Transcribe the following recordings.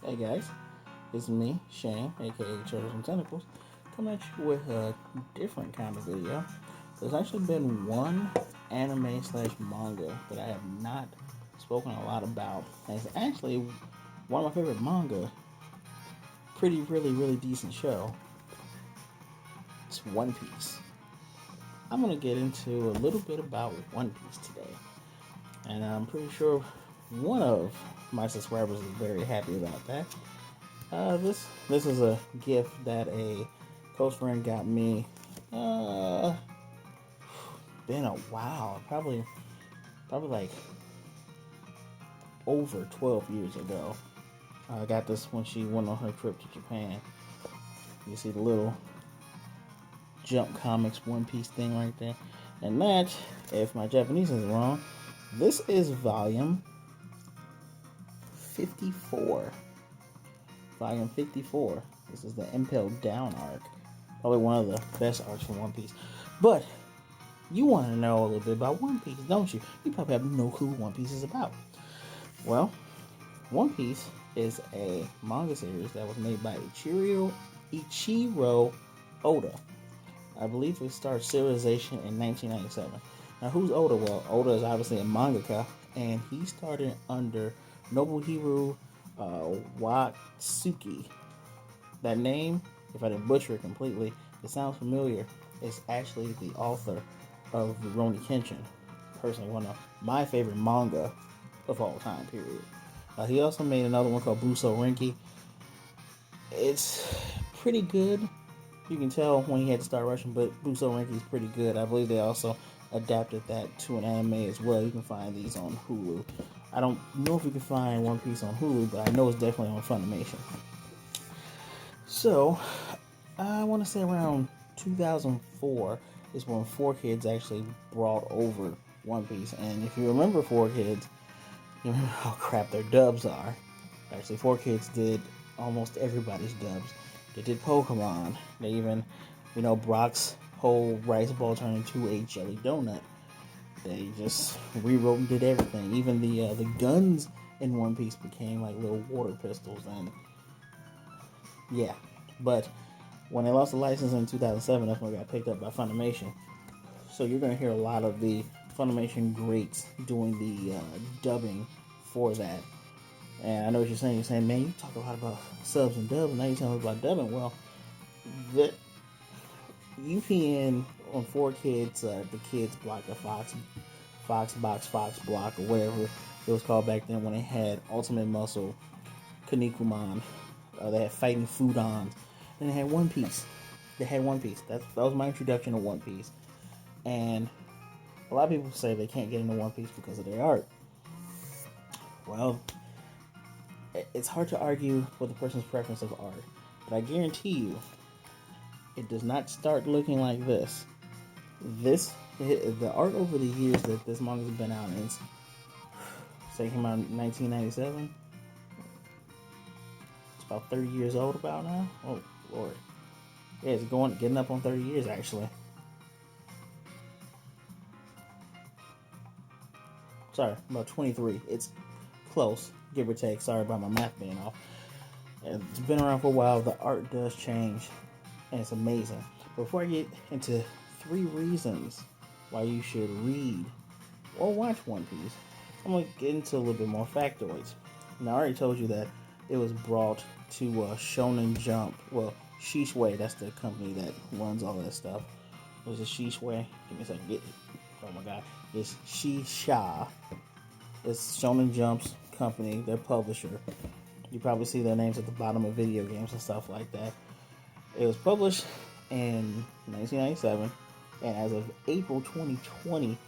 Hey guys, it's me, Shane, aka Turtles and Tentacles, coming at you with a different kind of video. There's actually been one anime slash manga that I have not spoken a lot about. And it's actually one of my favorite manga. Really decent show. It's One Piece. I'm going to get into a little bit about One Piece today. And I'm pretty sure one of my subscribers is very happy about that. This is a gift that a close friend got me. Been a while, probably like over 12 years ago. I got this when she went on her trip to Japan. You see the little Jump Comics One Piece thing right there, and that, if my Japanese is wrong, this is volume 54. Volume 54. This is the Impelled Down arc. Probably one of the best arcs from One Piece. But you want to know a little bit about One Piece, don't you? You probably have no clue what One Piece is about. Well, One Piece is a manga series that was made by Eiichiro Oda. I believe it started serialization in 1997. Now, who's Oda? Well, Oda is obviously a mangaka, and he started under Nobuhiro Watsuki. That name, if I didn't butcher it completely, it sounds familiar. It's actually the author of Rurouni Kenshin. Personally, one of my favorite manga of all time, period. He also made another one called Buso Renki. It's pretty good. You can tell when he had to start rushing, but Buso Renki is pretty good. I believe they also adapted that to an anime as well. You can find these on Hulu. I don't know if you can find One Piece on Hulu, but I know it's definitely on Funimation. So, I want to say around 2004 is when 4Kids actually brought over One Piece. And if you remember 4Kids, you remember how crap their dubs are. Actually, 4Kids did almost everybody's dubs. They did Pokemon. They even, Brock's whole rice ball turned into a jelly donut. They just rewrote and did everything. Even the guns in One Piece became like little water pistols, and yeah. But when they lost the license in 2007, that's when it got picked up by Funimation. So you're gonna hear a lot of the Funimation greats doing the dubbing for that. And I know what you're saying. You're saying, man, you talk a lot about subs and dubs, and now you're talking about dubbing. Well, the UPN on 4Kids, the kids block, the Fox block, or whatever it was called back then, when they had Ultimate Muscle, Kinnikuman, they had Fighting Foodons, and they had One Piece. That was my introduction to One Piece. And a lot of people say they can't get into One Piece because of their art. Well, it's hard to argue with a person's preference of art, but I guarantee you, it does not start looking like this. The art over the years that this manga's been out, and it came out in 1997. It's about 30 years old about now. Oh Lord, yeah, it's getting up on 30 years actually. Sorry, about 23. It's close, give or take. Sorry about my math being off. It's been around for a while. The art does change, and it's amazing. Before I get into 3 reasons why you should read or watch One Piece, I'm going to get into a little bit more factoids. Now, I already told you that it was brought to Shonen Jump. Well, Shueisha, that's the company that runs all that stuff. Was it Shueisha? Give me a second. Oh my god. It's Shueisha. It's Shonen Jump's company, their publisher. You probably see their names at the bottom of video games and stuff like that. It was published in 1997, and as of April 2020,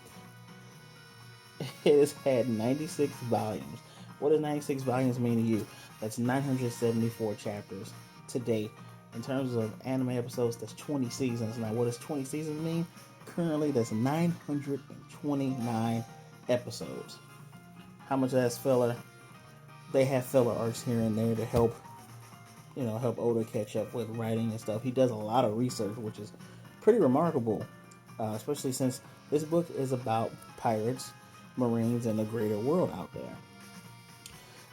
it has had 96 volumes. What does 96 volumes mean to you? That's 974 chapters to date. In terms of anime episodes, that's 20 seasons. Now, what does 20 seasons mean? Currently, that's 929 episodes. How much of that's filler? They have filler arcs here and there to help Oda catch up with writing and stuff. He does a lot of research, which is pretty remarkable, especially since this book is about pirates, marines, and the greater world out there.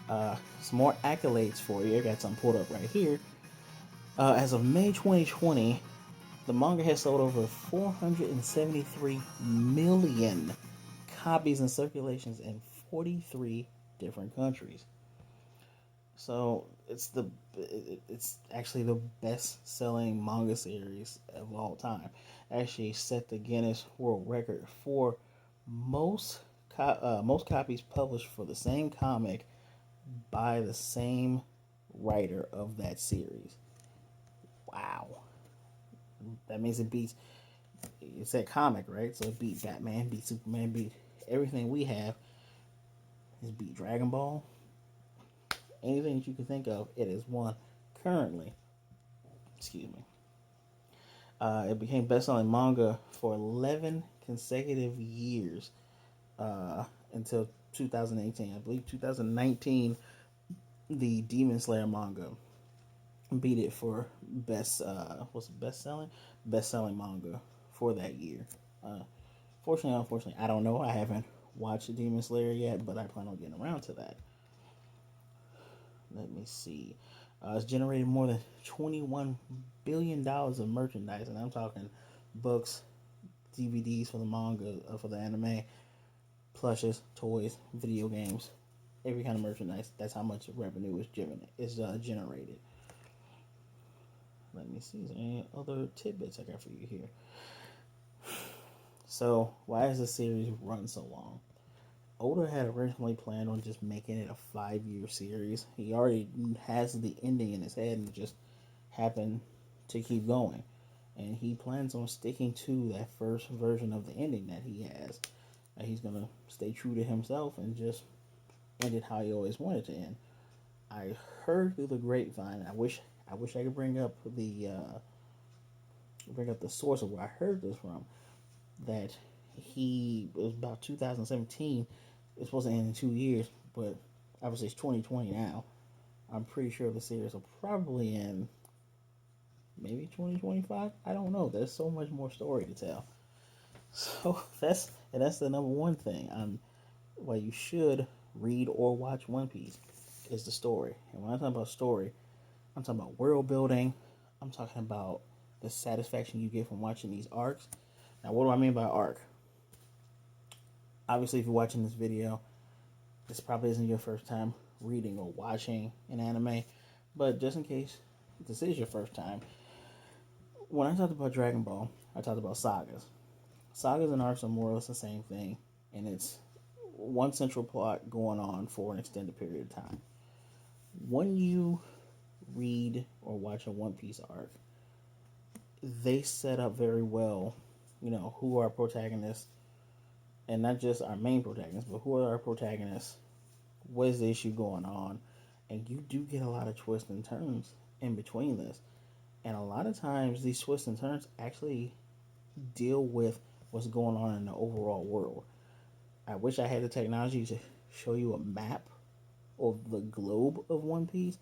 Some more accolades for you. I got some pulled up right here. As of May 2020, the manga has sold over 473 million copies in circulations in 43 different countries. So it's actually the best selling manga series of all time. Actually set the Guinness World Record for most most copies published for the same comic by the same writer of that series. Wow, that means it beats. It's that comic, right? So it beat Batman, beat Superman, beat everything we have. It's beat Dragon Ball. Anything that you can think of, it is one currently. Excuse me. It became best-selling manga for 11 consecutive years until 2018. I believe 2019, the Demon Slayer manga beat it for what's best-selling manga for that year. Fortunately, unfortunately, I don't know. I haven't watched Demon Slayer yet, but I plan on getting around to that. Let me see. It's generated more than $21 billion of merchandise, and I'm talking books, DVDs for the manga, for the anime, plushes, toys, video games, every kind of merchandise. That's how much revenue is generated. Let me see. Is there any other tidbits I got for you here? So, why has the series run so long? Oda had originally planned on just making it a 5-year series. He already has the ending in his head and just happened to keep going. And he plans on sticking to that first version of the ending that he has. And he's going to stay true to himself and just end it how he always wanted to end. I heard through the grapevine, I wish I could bring up the source of where I heard this from, that it was about 2017. It's supposed to end in 2 years, but obviously it's 2020 now. I'm pretty sure the series will probably end maybe 2025. I don't know. There's so much more story to tell. So that's the number one thing. Why you should read or watch One Piece is the story. And when I'm talking about story, I'm talking about world building. I'm talking about the satisfaction you get from watching these arcs. Now, what do I mean by arc? Obviously, if you're watching this video, this probably isn't your first time reading or watching an anime, but just in case this is your first time, when I talked about Dragon Ball, I talked about sagas. Sagas and arcs are more or less the same thing, and it's one central plot going on for an extended period of time. When you read or watch a One Piece arc, they set up very well, who are protagonists, and not just our main protagonists, but who are our protagonists, what is the issue going on, and you do get a lot of twists and turns in between this. And a lot of times these twists and turns actually deal with what's going on in the overall world. I wish I had the technology to show you a map of the globe of One Piece.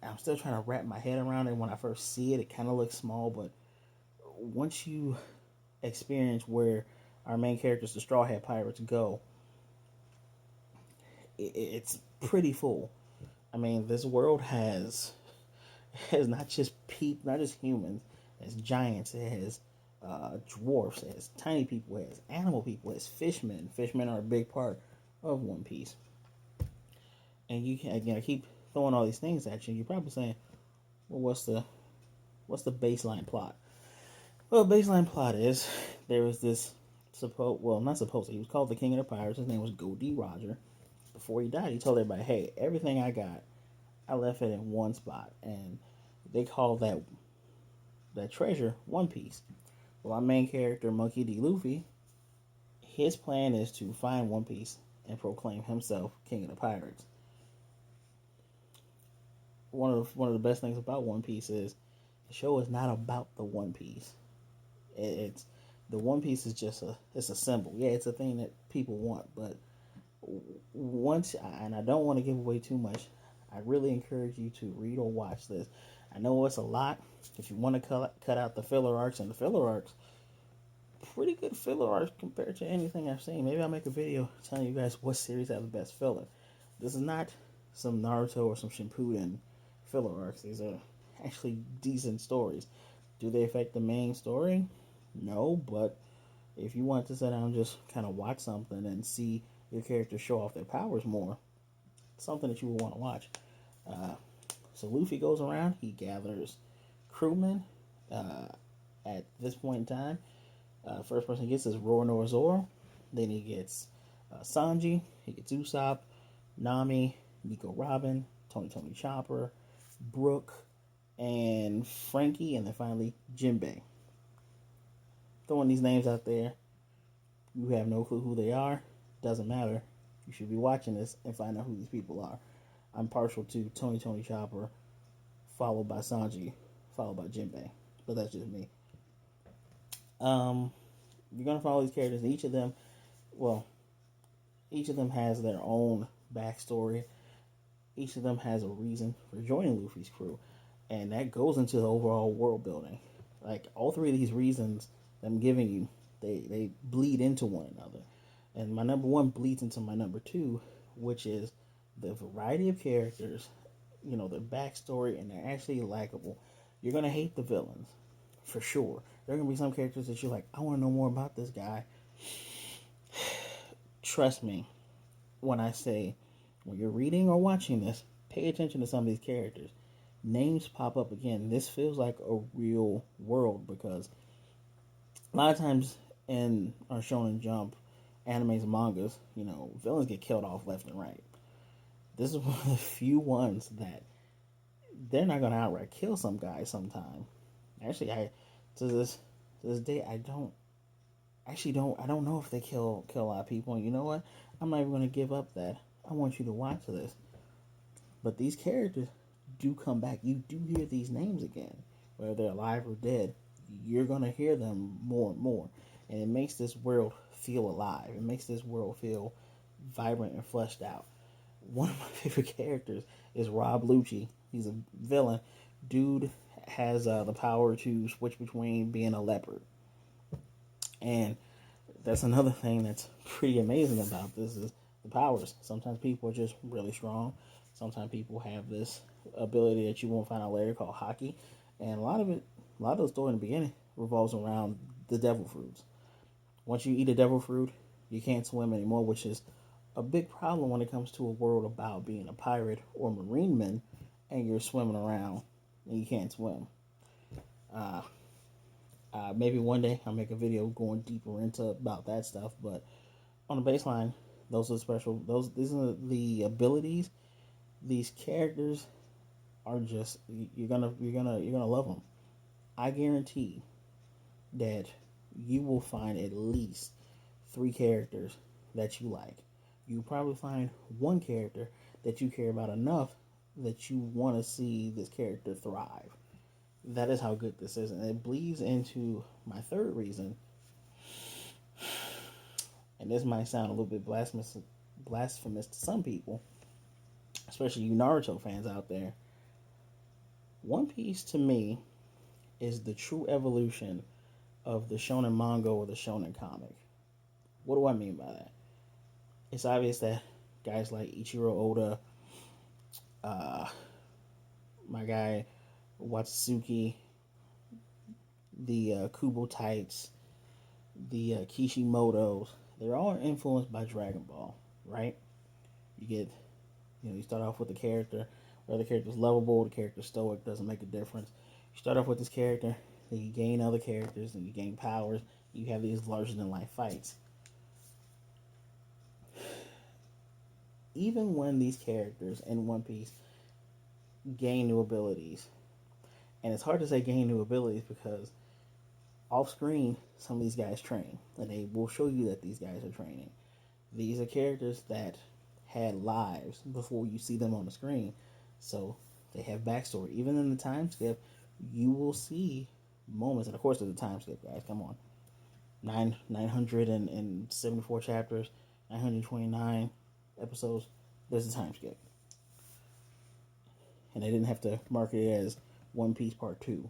I'm still trying to wrap my head around it. When I first see it, it kind of looks small, but once you experience where our main characters, the Straw Hat Pirates, go, it's pretty full. I mean, this world has not just not just humans. It has giants. It has dwarfs. It has tiny people. It has animal people. It has fishmen. Fishmen are a big part of One Piece. And you can, again, I keep throwing all these things at you. You're probably saying, "Well, what's the baseline plot?" Well, the baseline plot is there was this not supposed to. He was called the King of the Pirates. His name was Goldie Roger. Before he died, he told everybody, "Hey, everything I got, I left it in one spot," and they call that treasure One Piece. Well, our main character, Monkey D. Luffy, his plan is to find One Piece and proclaim himself King of the Pirates. One of the best things about One Piece is the show is not about the One Piece. It's the One Piece is just it's a symbol. Yeah, it's a thing that people want, but and I don't want to give away too much, I really encourage you to read or watch this. I know it's a lot. If you want to cut out the filler arcs, and the filler arcs, pretty good filler arcs compared to anything I've seen. Maybe I'll make a video telling you guys what series have the best filler. This is not some Naruto or some Shippuden filler arcs. These are actually decent stories. Do they affect the main story? No, but if you want to sit down and just kind of watch something and see your characters show off their powers more, something that you will want to watch. So Luffy goes around, he gathers crewmen. At this point in time, first person he gets is Roronoa Zoro. Then he gets Sanji, he gets Usopp, Nami, Nico Robin, Tony Chopper, Brooke, and Frankie, and then finally Jinbei. Throwing these names out there, you have no clue who they are, doesn't matter. You should be watching this and find out who these people are. I'm partial to Tony Chopper, followed by Sanji, followed by Jinbei. But that's just me. You're gonna follow these characters, and each of them has their own backstory. Each of them has a reason for joining Luffy's crew, and that goes into the overall world building. Like all three of these reasons that I'm giving you, they bleed into one another, and my number one bleeds into my number two, which is the variety of characters, their backstory, and they're actually likable. You're gonna hate the villains, for sure. There are gonna be some characters that you're like, I want to know more about this guy. Trust me when I say, when you're reading or watching this, pay attention to some of these characters. Names pop up again. This feels like a real world, because a lot of times in our Shonen Jump animes and mangas, villains get killed off left and right. This is one of the few ones that they're not gonna outright kill some guy sometime. Actually, to this day, I don't know if they kill a lot of people. And you know what? I'm not even gonna give up that. I want you to watch this. But these characters do come back. You do hear these names again, whether they're alive or dead. You're gonna hear them more and more, and it makes this world feel alive. It makes this world feel vibrant and fleshed out. One of my favorite characters is Rob Lucci. He's a villain. Dude has the power to switch between being a leopard, and that's another thing that's pretty amazing about this is the powers. Sometimes people are just really strong. Sometimes people have this ability that you won't find out later called hockey, and a lot of the story in the beginning revolves around the devil fruits. Once you eat a devil fruit, you can't swim anymore, which is a big problem when it comes to a world about being a pirate or marine man, and you're swimming around and you can't swim. Maybe one day I'll make a video going deeper into about that stuff, but on the baseline, those are special. These are the abilities. These characters are just you're gonna love them. I guarantee that you will find at least 3 characters that you like. You probably find one character that you care about enough that you want to see this character thrive. That is how good this is, and it bleeds into my third reason. And this might sound a little bit blasphemous to some people, especially you Naruto fans out there. One Piece to me is the true evolution of the shonen manga or the shonen comic. What do I mean by that? It's obvious that guys like Eiichiro Oda, my guy Watsuki, the Kubo Tights, the Kishimotos, they're all influenced by Dragon Ball, right? You start off with the character, whether the character's lovable, the character's stoic, doesn't make a difference. You start off with this character, then you gain other characters, and you gain powers, you have these larger than life fights. Even when these characters in One Piece gain new abilities, and it's hard to say gain new abilities because off screen, some of these guys train, and they will show you that these guys are training. These are characters that had lives before you see them on the screen, so they have backstory. Even in the time skip, you will see moments, and of course, there's a time skip, guys. Come on, 974 chapters, 929 episodes. There's a time skip, and they didn't have to market it as One Piece Part 2.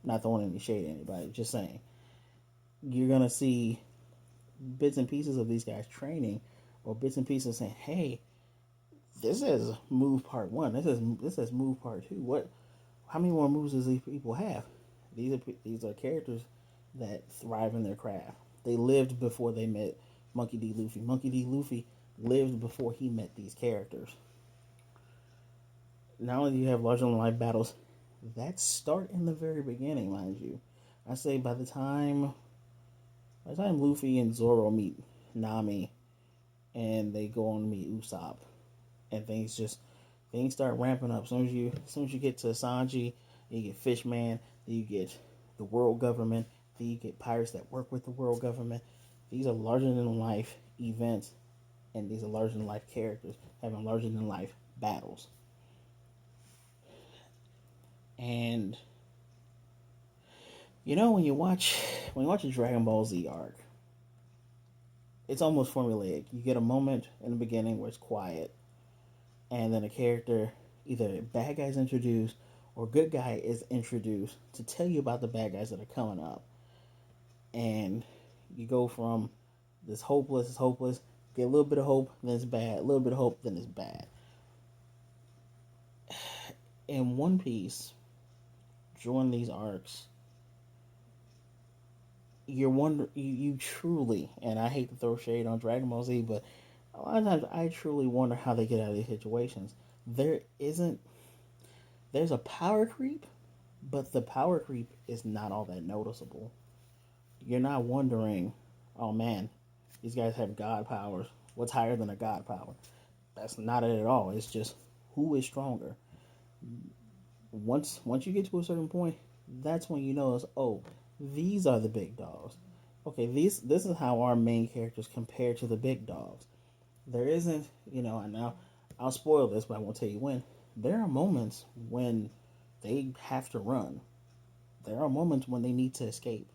Not throwing any shade at anybody, just saying. You're going to see bits and pieces of these guys training, or bits and pieces saying, hey, This is move part one. This is move part two. What? How many more moves does these people have? These are characters that thrive in their craft. They lived before they met Monkey D. Luffy. Monkey D. Luffy lived before he met these characters. Not only do you have larger than life battles that start in the very beginning, mind you. I say by the time Luffy and Zoro meet Nami and they go on to meet Usopp, and things start ramping up. As soon as you get to Sanji, you get Fishman, then you get the world government, then you get pirates that work with the world government. These are larger than life events, and these are larger than life characters having larger than life battles. And when you watch a Dragon Ball Z arc, it's almost formulaic. You get a moment in the beginning where it's quiet, and then a character, either a bad guy is introduced or a good guy is introduced to tell you about the bad guys that are coming up. And you go from this hopeless, get a little bit of hope, then it's bad, a little bit of hope, then it's bad. In One Piece, during these arcs, you truly, and I hate to throw shade on Dragon Ball Z, but a lot of times I truly wonder how they get out of these situations. There's a power creep, but the power creep is not all that noticeable. You're not wondering, oh man, these guys have god powers. What's higher than a god power? That's not it at all. It's just who is stronger. Once you get to a certain point, that's when you notice, oh, these are the big dogs. Okay, this is how our main characters compare to the big dogs. There isn't, and now I'll spoil this, but I won't tell you when. There are moments when they have to run. There are moments when they need to escape.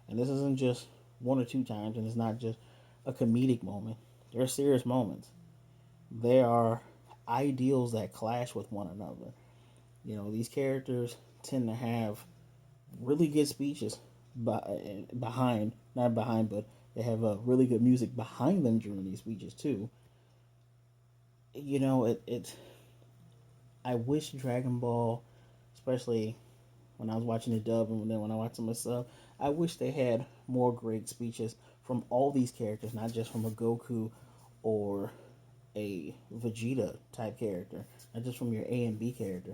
And this isn't just one or two times, and it's not just a comedic moment. There are serious moments. There are ideals that clash with one another. These characters tend to have really good speeches behind, not behind, but they have really good music behind them during these speeches too. I wish Dragon Ball, especially when I was watching the dub and then when I watched some of the sub, I wish they had more great speeches from all these characters, not just from a Goku or a Vegeta type character, not just from your A and B character.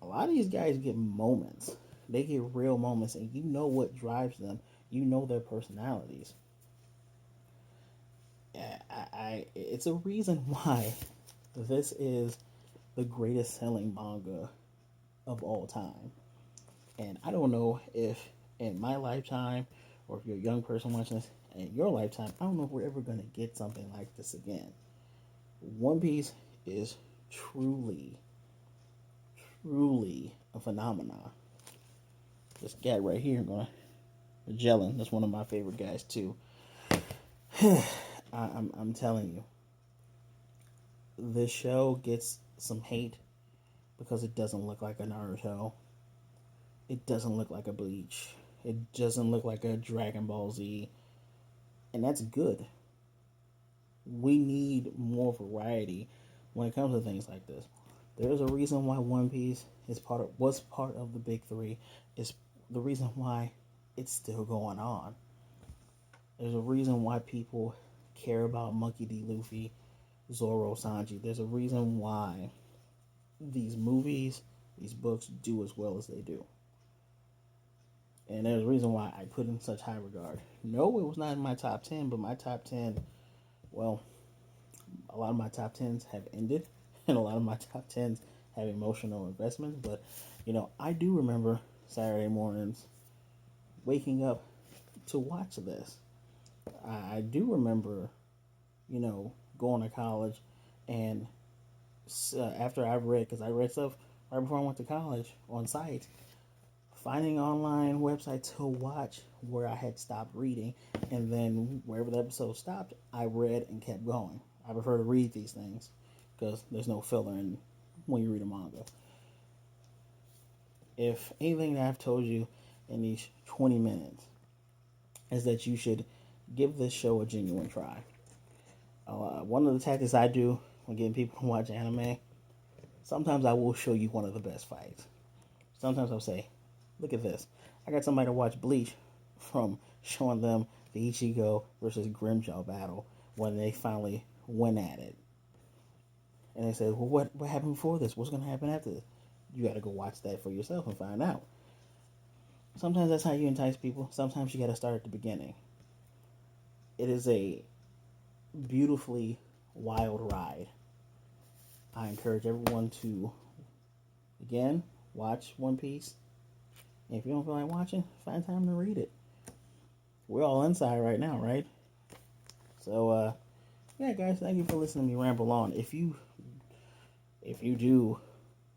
A lot of these guys get moments. They get real moments, and you know what drives them. You know their personalities. It's a reason why this is the greatest selling manga of all time. And I don't know if in my lifetime, or if you're a young person watching this, in your lifetime, I don't know if we're ever going to get something like this again. One Piece is truly, truly a phenomenon. This guy right here, Magellan, that's one of my favorite guys too. I'm telling you, this show gets some hate because it doesn't look like a Naruto. It doesn't look like a Bleach. It doesn't look like a Dragon Ball Z. And that's good. We need more variety when it comes to things like this. There's a reason why One Piece was part of the big three. Is the reason why it's still going on. There's a reason why people care about Monkey D. Luffy, Zoro, Sanji. There's a reason why these movies, these books do as well as they do. And there's a reason why I put in such high regard. No, it was not in my top 10, but my top 10, well, a lot of my top 10s have ended, and a lot of my top 10s have emotional investments. But, I do remember Saturday mornings waking up to watch this. I do remember, going to college, and after because I read stuff right before I went to college on sites, finding online websites to watch where I had stopped reading, and then wherever the episode stopped, I read and kept going. I prefer to read these things because there's no filler in when you read a manga. If anything that I've told you in these 20 minutes is that you should give this show a genuine try. One of the tactics I do when getting people to watch anime, sometimes I will show you one of the best fights. Sometimes I'll say, look at this. I got somebody to watch Bleach from showing them the Ichigo versus Grimjaw battle when they finally went at it. And they said, well, what happened before this? What's going to happen after this? You got to go watch that for yourself and find out. Sometimes that's how you entice people. Sometimes you got to start at the beginning. It is a beautifully wild ride. I encourage everyone to, again, watch One Piece. And if you don't feel like watching, find time to read it. We're all inside right now, right? So, yeah, guys, thank you for listening to me ramble on. If you do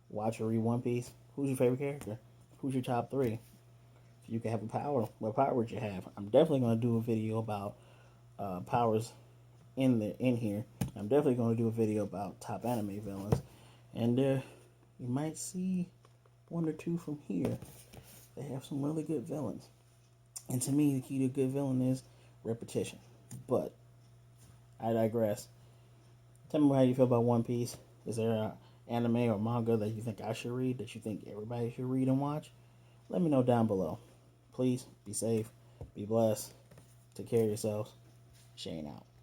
watch or read One Piece, who's your favorite character? Who's your top 3? If you could have a power, what power would you have? I'm definitely going to do a video about powers in here. I'm definitely going to do a video about top anime villains, and you might see 1 or 2 from here. They have some really good villains, and to me, the key to a good villain is repetition. But I digress. Tell me how you feel about One Piece. Is there an anime or manga that you think I should read, that you think everybody should read and watch? Let me know down below. Please be safe, be blessed, take care of yourselves. Shane out.